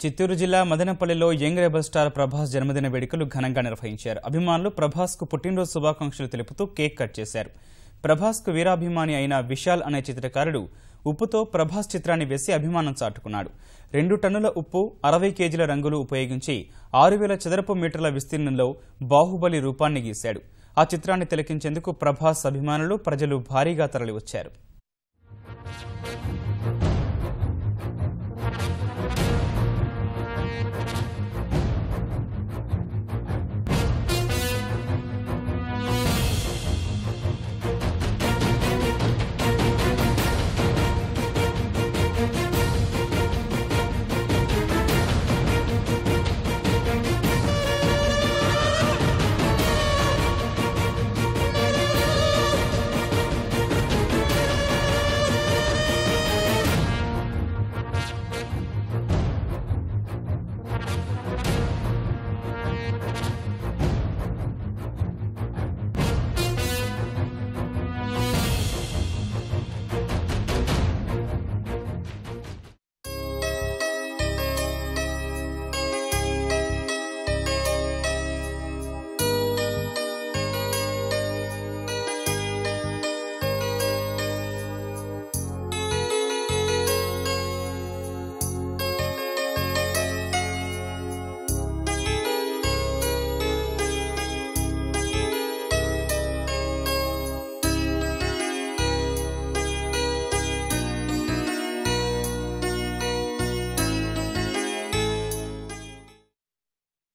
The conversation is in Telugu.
చిత్తూరు జిల్లా మదనపల్లిలో యంగ్ రెబల్ స్టార్ ప్రభాస్ జన్మదిన వేడుకలు ఘనంగా నిర్వహించారు. అభిమానులు ప్రభాస్కు పుట్టినరోజు శుభాకాంక్షలు తెలుపుతూ కేక్ కట్ చేశారు. ప్రభాస్కు వీరాభిమాని అయిన విశాల్ అనే చిత్రకారుడు ఉప్పుతో ప్రభాస్ చిత్రాన్ని వేసి అభిమానం చాటుకున్నాడు. 2 టన్నుల ఉప్పు, 60 కేజీల రంగులు ఉపయోగించి 6000 చదరపు మీటర్ల విస్తీర్ణంలో బాహుబలి రూపాన్ని గీశాడు. ఆ చిత్రాన్ని తిలకించేందుకు ప్రభాస్ అభిమానులు, ప్రజలు భారీగా తరలివచ్చారు.